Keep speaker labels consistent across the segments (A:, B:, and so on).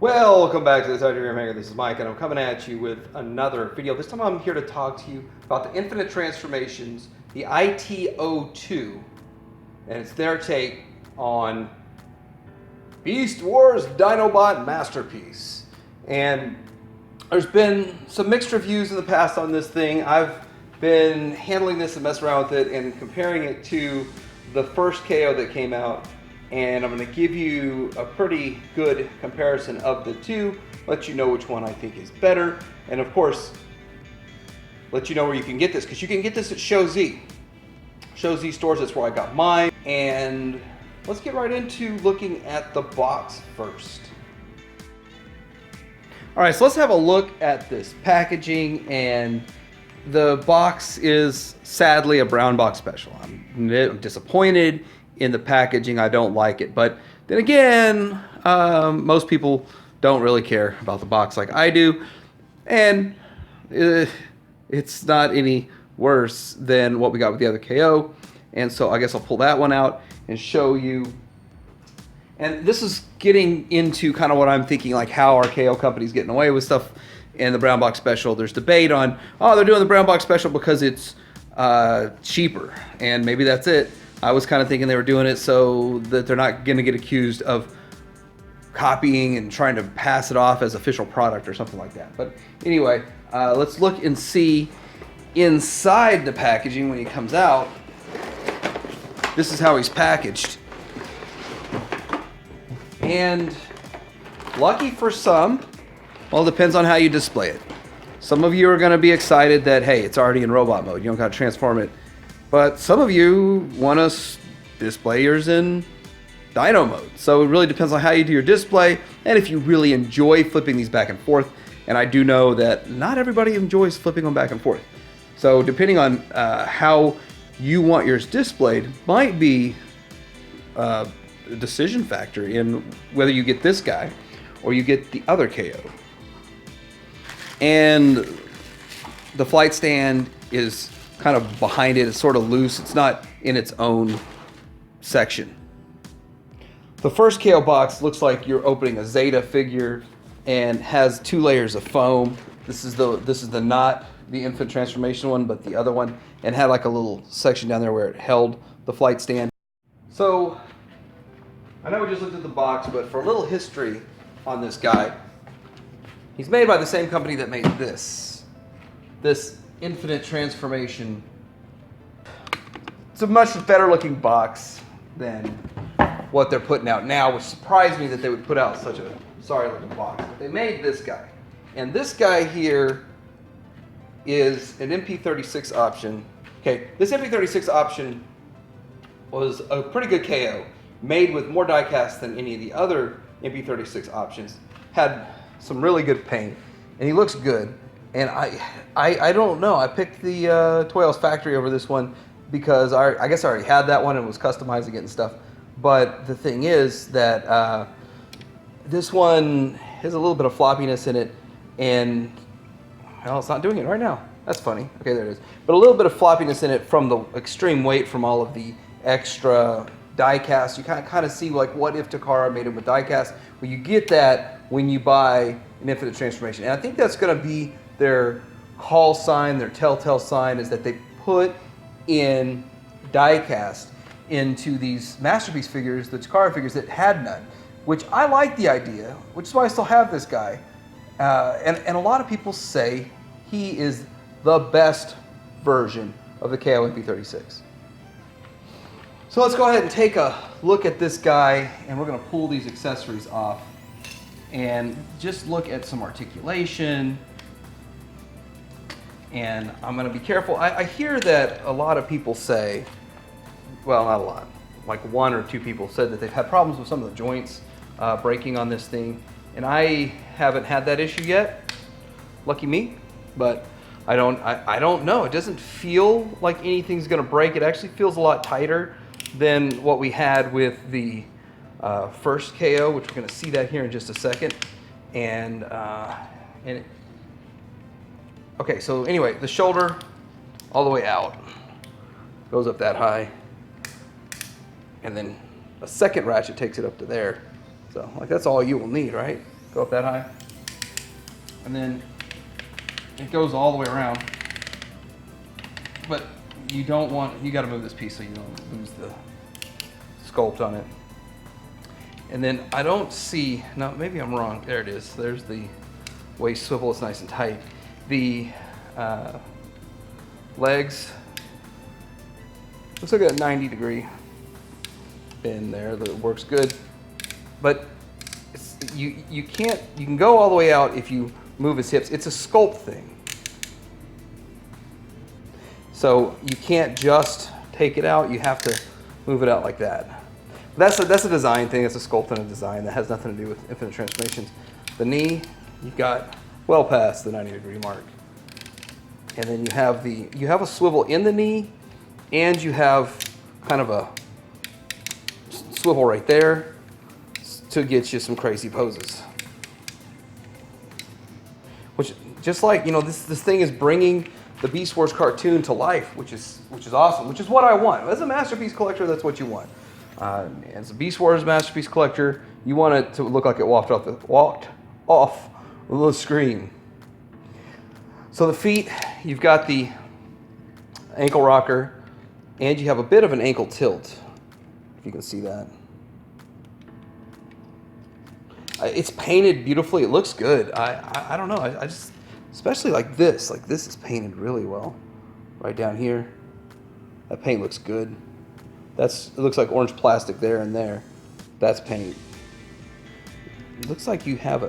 A: Welcome back to the IT-02 Maker. This is Mike, and I'm coming at you with another video. This time I'm here to talk to you about the Infinite Transformations, the IT-02, and it's their take on Beast Wars Dinobot Masterpiece. And there's been some mixed reviews in the past on this thing. I've been handling this and messing around with it and comparing it to the first KO that came out. And I'm going to give you a pretty good comparison of the two, let you know which one I think is better, and of course, let you know where you can get this, because you can get this at Show Z. Show Z stores, that's where I got mine. And let's get right into looking at the box first. All right, so let's have a look at this packaging, and the box is sadly a brown box special. I'm disappointed in the packaging. I don't like it, but then again, most people don't really care about the box like I do, and it's not any worse than what we got with the other KO, and so I guess I'll pull that one out and show you. And this is getting into kind of what I'm thinking, like how our KO company's getting away with stuff in the brown box special. There's debate on, oh, they're doing the brown box special because it's cheaper, and maybe that's it. I was kind of thinking they were doing it so that they're not going to get accused of copying and trying to pass it off as official product or something like that. But anyway, let's look and see inside the packaging when he comes out. This is how he's packaged. And lucky for some, well, it depends on how you display it. Some of you are going to be excited that, hey, it's already in robot mode. You don't got to transform it. But some of you want to display yours in dyno mode. So it really depends on how you do your display and if you really enjoy flipping these back and forth. And I do know that not everybody enjoys flipping them back and forth. So depending on how you want yours displayed might be a decision factor in whether you get this guy or you get the other KO. And the flight stand is kind of behind it. It's sort of loose. It's not in its own section. The first KO box looks like you're opening a Zeta figure and has 2 layers of foam. This is the not the Infinite Transformation one, but the other one, and had like a little section down there where it held the flight stand. So I know we just looked at the box, but for a little history on this guy, he's made by the same company that made this Infinite Transformation. It's a much better looking box than what they're putting out now, which surprised me that they would put out such a sorry looking box. But they made this guy. And this guy here is an MP-36 option. Okay, this MP-36 option was a pretty good KO, made with more die cast than any of the other MP-36 options. Had some really good paint, and he looks good. And I don't know. I picked the Toy House Factory over this one because I guess I already had that one and was customizing it and stuff. But the thing is that this one has a little bit of floppiness in it, and well, it's not doing it right now. That's funny. Okay, there it is. But a little bit of floppiness in it from the extreme weight from all of the extra die cast. You kind of see like what if Takara made it with die cast. Well, you get that when you buy an Infinite Transformation, and I think that's going to be their call sign, their telltale sign, is that they put in die cast into these Masterpiece figures, the Takara figures that had none, which I like the idea, which is why I still have this guy. And a lot of people say he is the best version of the KO MP-36. So let's go ahead and take a look at this guy, and we're going to pull these accessories off and just look at some articulation. And I'm going to be careful. I hear that a lot of people say, well, not a lot, like 1 or 2 people said that they've had problems with some of the joints breaking on this thing. And I haven't had that issue yet. Lucky me. But I don't know. It doesn't feel like anything's going to break. It actually feels a lot tighter than what we had with the first KO, which we're going to see that here in just a second. Okay, so anyway, the shoulder all the way out goes up that high, and then a second ratchet takes it up to there. So like that's all you will need, right? go up that high. And then it goes all the way around. But you don't want, you got to move this piece so you don't lose the sculpt on it. And then I don't see, no, maybe I'm wrong. There it is. There's the waist swivel. It's nice and tight. The legs, looks like a 90-degree bend there that works good. But you can't, you can go all the way out if you move his hips. It's a sculpt thing. So you can't just take it out, you have to move it out like that. That's a design thing, it's a sculpt and a design that has nothing to do with infinite transformations. The knee, you've got well past the 90-degree mark. And then you have a swivel in the knee, and you have kind of a swivel right there to get you some crazy poses. Which, just like, you know, this thing is bringing the Beast Wars cartoon to life, which is awesome, which is what I want. As a masterpiece collector, that's what you want. As a Beast Wars masterpiece collector, you want it to look like it walked off the screen. So the feet, you've got the ankle rocker, and you have a bit of an ankle tilt, if you can see that. It's painted beautifully. It looks good. I don't know. I just, especially like this is painted really well. Right down here, that paint looks good. It looks like orange plastic there and there. That's paint. It looks like you have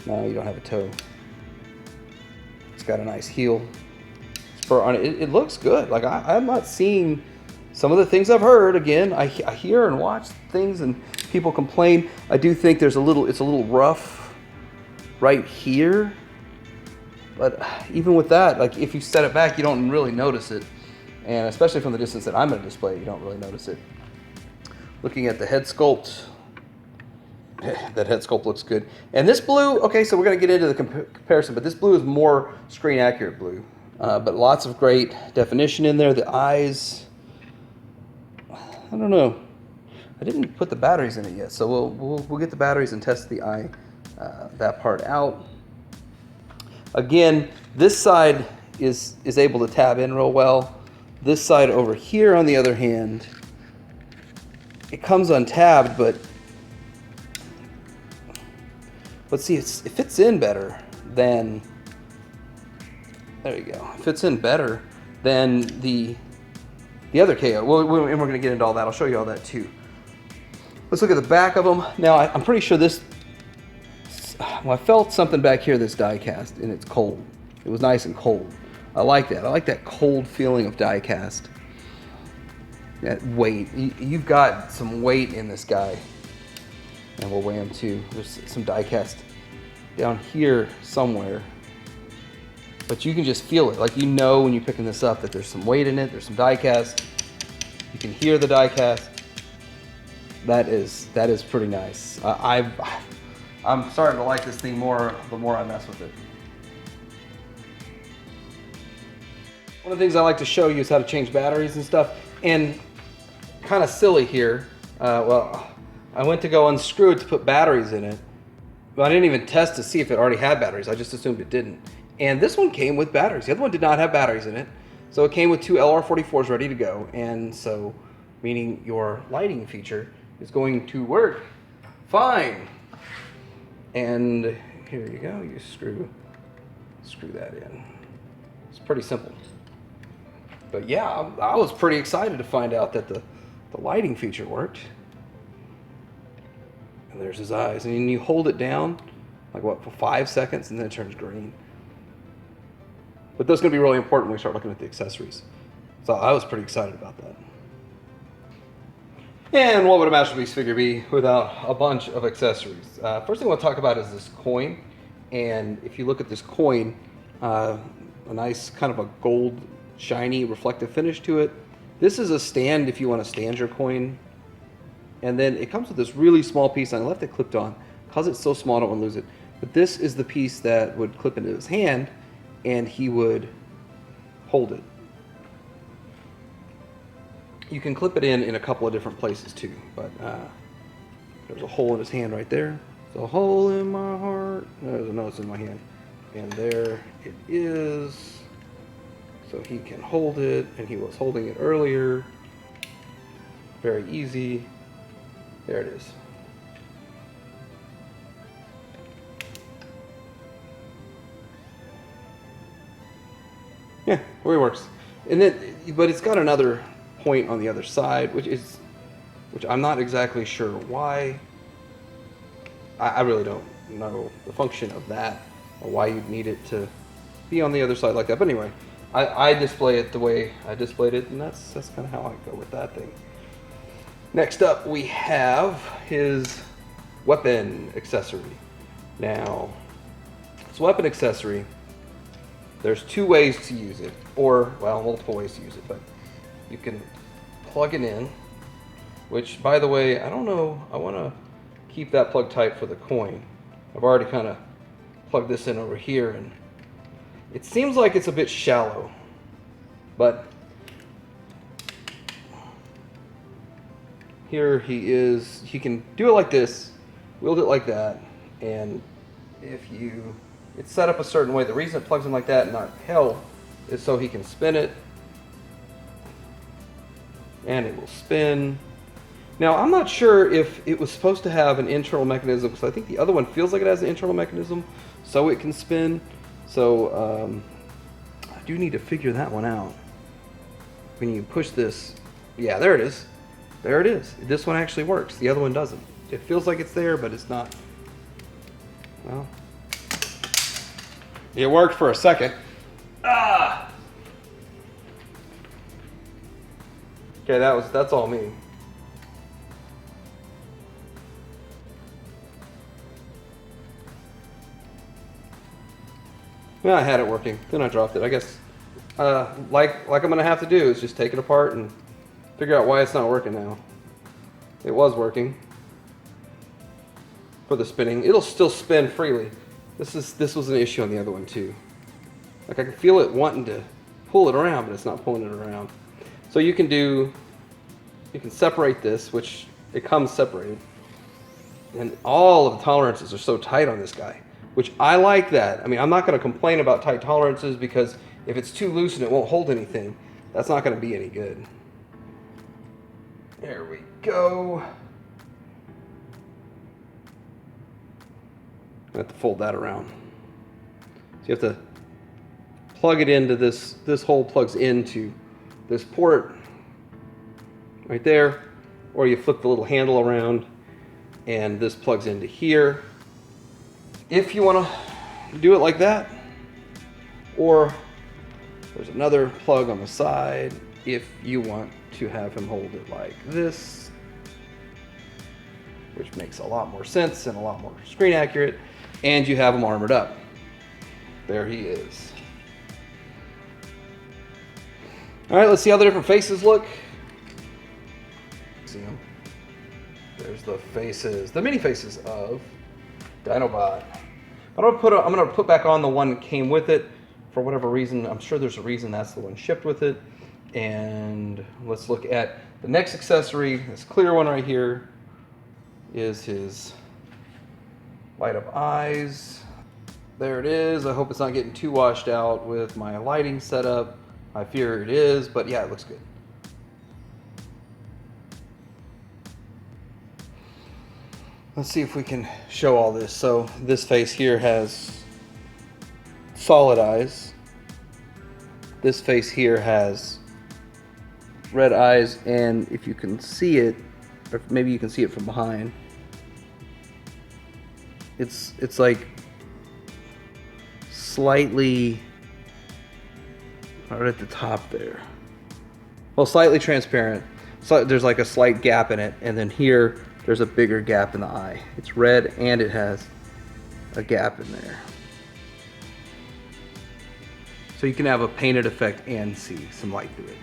A: no, you don't have a toe. It's got a nice heel spur on it. It looks good. Like I'm not seeing some of the things I've heard. Again, I hear and watch things and people complain. I do think it's a little rough right here. But even with that, like if you set it back, you don't really notice it. And especially from the distance that I'm going to display it, you don't really notice it. Looking at the head sculpt, that head sculpt looks good. And this blue, okay, so we're going to get into the comparison, but this blue is more screen accurate blue. But lots of great definition in there. The eyes, I don't know. I didn't put the batteries in it yet, so we'll get the batteries and test the eye, that part out. Again, this side is able to tab in real well. This side over here, on the other hand, it comes untabbed, but see, it fits in better than, there you go. It fits in better than the other KO. And we're going to get into all that. I'll show you all that too. Let's look at the back of them. Now, I'm pretty sure this, well, I felt something back here, this die cast, and it's cold. It was nice and cold. I like that. I like that cold feeling of die cast. That weight. You've got some weight in this guy. And we'll weigh him too. There's some die cast down here somewhere. But you can just feel it. Like, you know when you're picking this up that there's some weight in it. There's some die cast. You can hear the die cast. That is pretty nice. I'm starting to like this thing more the more I mess with it. One of the things I like to show you is how to change batteries and stuff. And kind of silly here, well, I went to go unscrew it to put batteries in it, but I didn't even test to see if it already had batteries. I just assumed it didn't. And this one came with batteries. The other one did not have batteries in it. So it came with two LR44s ready to go. And so, meaning your lighting feature is going to work fine. And here you go, you screw that in. It's pretty simple. But yeah, I was pretty excited to find out that the lighting feature worked. And there's his eyes. And you hold it down, like what, for 5 seconds, and then it turns green. But that's going to be really important when we start looking at the accessories. So I was pretty excited about that. And what would a masterpiece figure be without a bunch of accessories? First thing I want to talk about is this coin. And if you look at this coin, a nice kind of a gold, shiny, reflective finish to it. This is a stand if you want to stand your coin. And then it comes with this really small piece. And I left it clipped on. Because it's so small, I don't want to lose it. But this is the piece that would clip into his hand, and he would hold it. You can clip it in a couple of different places too, but there's a hole in his hand right there. It's a hole in my heart. There's a notice in my hand. And there it is. So he can hold it, and he was holding it earlier. Very easy. There it is. Yeah, it works. And then, but it's got another point on the other side, which I'm not exactly sure why. I really don't know the function of that or why you'd need it to be on the other side like that. But anyway, I display it the way I displayed it, and that's kind of how I go with that thing. Next up, we have his weapon accessory. Now, this weapon accessory, there's two ways to use it, or, well, multiple ways to use it, but you can plug it in, which, by the way, I don't know, I want to keep that plug tight for the coin. I've already kind of plugged this in over here, and it seems like it's a bit shallow, but here he is. He can do it like this, wield it like that, and it's set up a certain way. The reason it plugs in like that and not held is so he can spin it, and it will spin. Now, I'm not sure if it was supposed to have an internal mechanism, because I think the other one feels like it has an internal mechanism, so it can spin. So I do need to figure that one out. When you push this, yeah, there it is. There it is. This one actually works. The other one doesn't. It feels like it's there, but it's not. Well, it worked for a second. Ah! Okay, that's all me. Yeah, I had it working. Then I dropped it. I guess, like I'm gonna have to do is just take it apart and figure out why it's not working now. It was working for the spinning. It'll still spin freely. This was an issue on the other one too. Like I can feel it wanting to pull it around, but it's not pulling it around. So you can separate this, which it comes separated, and all of the tolerances are so tight on this guy, which I like that. I mean, I'm not going to complain about tight tolerances, because if it's too loose and it won't hold anything, that's not going to be any good. There we go. I have to fold that around. So you have to plug it into this hole plugs into this port right there, or you flip the little handle around and this plugs into here. If you want to do it like that, or there's another plug on the side if you want to have him hold it like this, which makes a lot more sense and a lot more screen accurate, and you have him armored up. There he is. All right, let's see how the different faces look. See them? There's the faces, the mini faces of Dinobot. I'm gonna put back on the one that came with it for whatever reason. I'm sure there's a reason that's the one shipped with it. And let's look at the next accessory. This clear one right here is his light up eyes. There it is. I hope it's not getting too washed out with my lighting setup. I fear it is, but yeah, it looks good. Let's see if we can show all this. So this face here has solid eyes. This face here has red eyes, and if you can see it, or maybe you can see it from behind, it's like slightly right at the top there. Well, slightly transparent. So there's like a slight gap in it, and then here there's a bigger gap in the eye. It's red and it has a gap in there. So you can have a painted effect and see some light through it.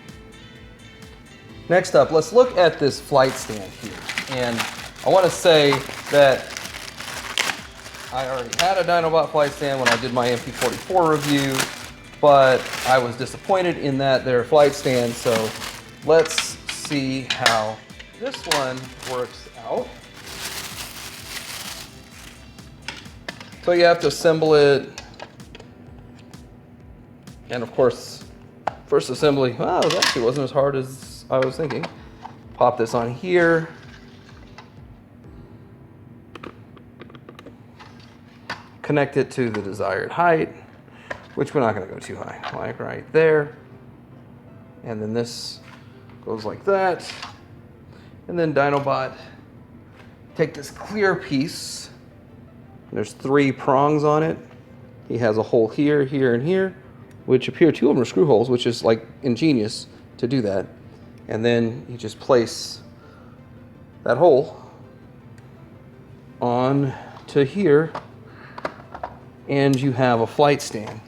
A: Next up, let's look at this flight stand here. And I want to say that I already had a Dinobot flight stand when I did my MP-41 review, but I was disappointed in that they're flight stands. So let's see how this one works out. So you have to assemble it. And of course, first assembly, wow, it actually wasn't as hard as I was thinking. Pop this on here. Connect it to the desired height, which we're not going to go too high, like right there. And then this goes like that. And then Dinobot, take this clear piece. There's 3 prongs on it. He has a hole here, here, and here, which appear 2 of them are screw holes, which is like ingenious to do that. And then you just place that hole on to here, and you have a flight stand.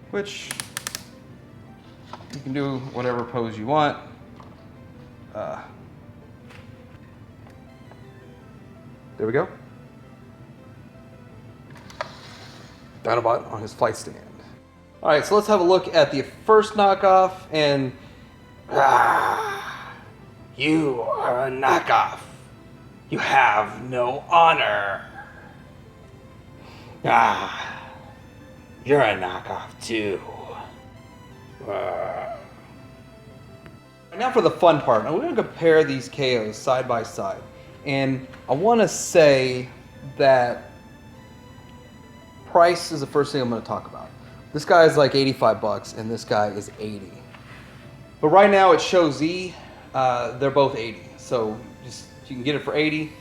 A: Which you can do whatever pose you want. There we go. Dinobot on his flight stand. All right, so let's have a look at the first knockoff, and you are a knockoff. You have no honor. You're a knockoff too. Now for the fun part. Now we're going to compare these KOs side by side. And I want to say that price is the first thing I'm going to talk about. This guy is like 85 bucks and this guy is 80. But right now it shows Z, they're both 80. So just you can get it for 80.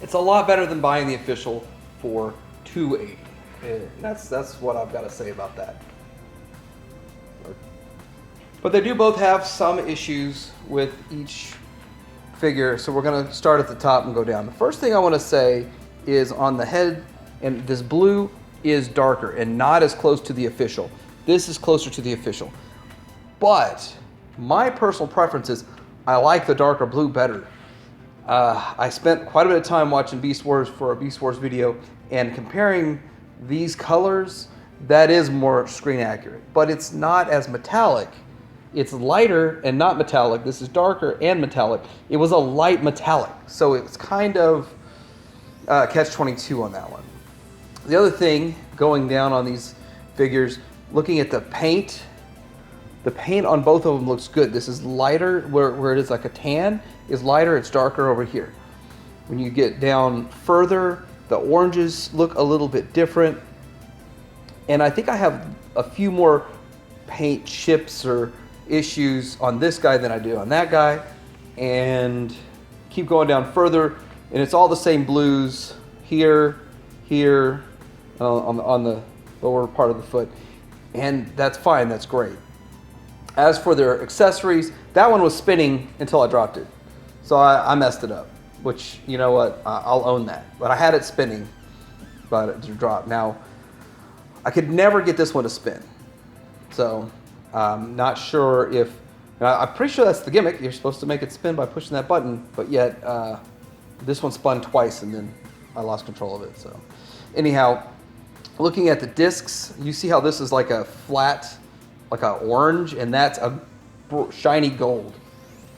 A: It's a lot better than buying the official for 280. And that's what I've got to say about that. But they do both have some issues with each figure, so we're going to start at the top and go down. The first thing I want to say is on the head, and this blue is darker and not as close to the official. This is closer to the official. But my personal preference is I like the darker blue better. I spent quite a bit of time watching Beast Wars for a Beast Wars video, and comparing these colors, that is more screen accurate, but it's not as metallic. It's lighter and not metallic. This is darker and metallic. It was a light metallic, so it's kind of catch-22 on that one. The other thing, going down on these figures, looking at the paint on both of them looks good. This is lighter, where it is like a tan, is lighter, it's darker over here. When you get down further, the oranges look a little bit different. And I think I have a few more paint chips or issues on this guy than I do on that guy. And keep going down further, and it's all the same blues here, here, on the lower part of the foot. And that's fine, that's great. As for their accessories, that one was spinning until I dropped it. So I messed it up, which, you know what, I'll own that. But I had it spinning, but it dropped. Now, I could never get this one to spin. So I'm not sure if, I'm pretty sure that's the gimmick. You're supposed to make it spin by pushing that button, but yet this one spun twice and then I lost control of it. So anyhow, looking at the discs, you see how this is like a flat, like a orange, and that's a shiny gold.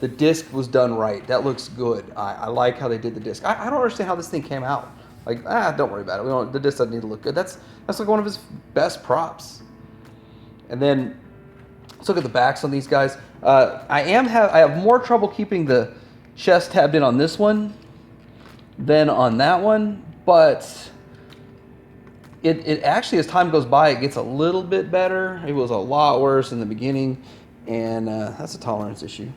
A: The disc was done right. That looks good. I like how they did the disc. I don't understand how this thing came out. Like, don't worry about it. The disc doesn't need to look good. That's like one of his best props. And then let's look at the backs on these guys. I have more trouble keeping the chest tabbed in on this one than on that one, but it actually, as time goes by, it gets a little bit better. It was a lot worse in the beginning, and that's a tolerance issue.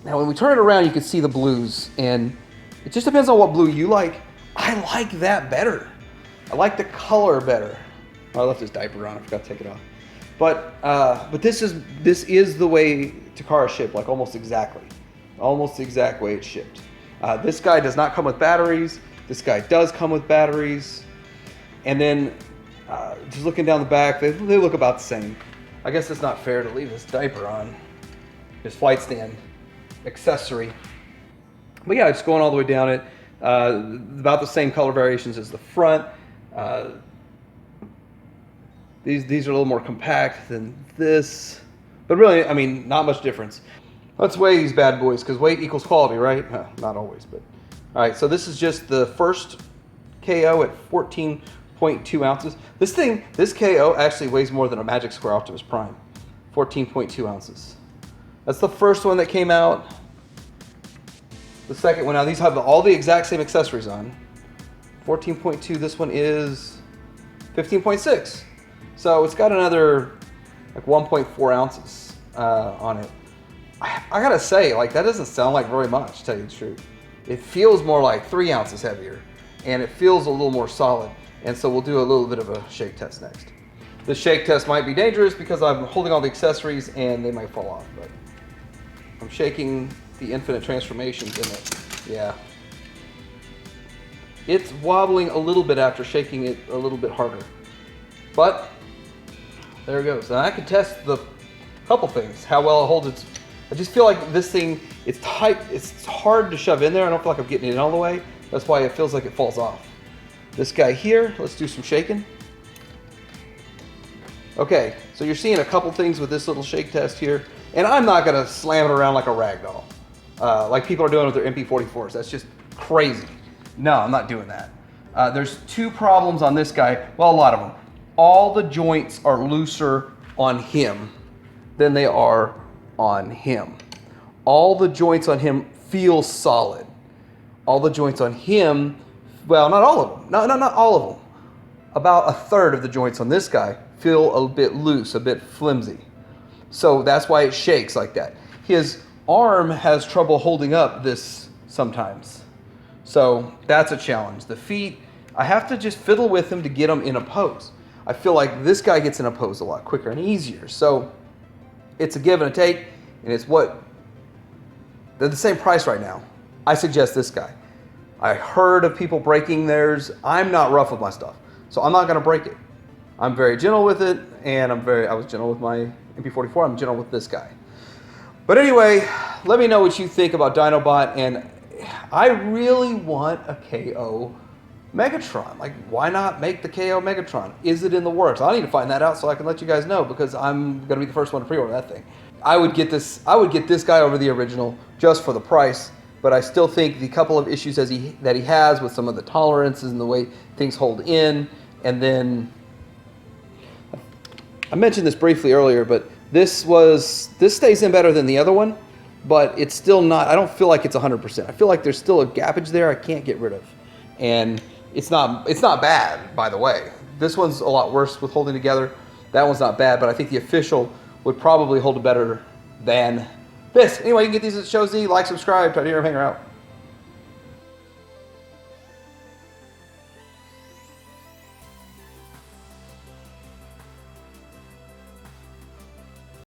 A: Now, when we turn it around, you can see the blues, and it just depends on what blue you like. I like that better. I like the color better. Oh, I left this diaper on. I forgot to take it off. But this is the way Takara shipped, like almost exactly the exact way it's shipped. This guy does not come with batteries. This guy does come with batteries. And then just looking down the back, they look about the same. I guess it's not fair to leave this diaper on. His flight stand accessory. But yeah, just going all the way down it. About the same color variations as the front. These are a little more compact than this. But really, I mean, not much difference. Let's weigh these bad boys, because weight equals quality, right? Not always, but. All right, so this is just the first KO at 14.2 ounces. This KO actually weighs more than a Magic Square Optimus Prime. 14.2 ounces. That's the first one that came out. The second one, now these have all the exact same accessories on. 14.2, this one is 15.6. So it's got another like 1.4 ounces on it. I gotta say, like, that doesn't sound like very much, to tell you the truth. It feels more like 3 ounces heavier, and it feels a little more solid. And so we'll do a little bit of a shake test next. This shake test might be dangerous because I'm holding all the accessories and they might fall off, but I'm shaking the infinite transformations in it. Yeah. It's wobbling a little bit after shaking it a little bit harder. But there it goes. And I can test the couple things, how well it holds its. I just feel like this thing, it's tight, it's hard to shove in there. I don't feel like I'm getting it all the way. That's why it feels like it falls off. This guy here, let's do some shaking. Okay, so you're seeing a couple things with this little shake test here. And I'm not gonna slam it around like a rag doll, like people are doing with their MP-44s. That's just crazy. No, I'm not doing that. There's 2 problems on this guy. Well, a lot of them. All the joints are looser on him than they are on him. All the joints on him feel solid. All the joints on him, well, not all of them. No, not all of them. About a third of the joints on this guy feel a bit loose, a bit flimsy. So that's why it shakes like that. His arm has trouble holding up this sometimes. So that's a challenge. The feet, I have to just fiddle with him to get them in a pose. I feel like this guy gets in a pose a lot quicker and easier. So it's a give and a take, and it's what, they're the same price right now. I suggest this guy. I heard of people breaking theirs. I'm not rough with my stuff, so I'm not gonna break it. I'm very gentle with it, and I was gentle with my MP-44, I'm gentle with this guy. But anyway, let me know what you think about Dinobot, and I really want a KO Megatron. Like, why not make the KO Megatron? Is it in the works? I need to find that out so I can let you guys know, because I'm gonna be the first one to pre-order that thing. I would get this guy over the original just for the price, but I still think the couple of issues that he has with some of the tolerances and the way things hold in, and then I mentioned this briefly earlier, but this stays in better than the other one, but it's still not, I don't feel like it's 100%. I feel like there's still a gappage there I can't get rid of. And it's not bad, by the way. This one's a lot worse with holding together. That one's not bad, but I think the official would probably hold it better than this. Anyway, you can get these at Show Z. Like, subscribe, Titanium Hanger out.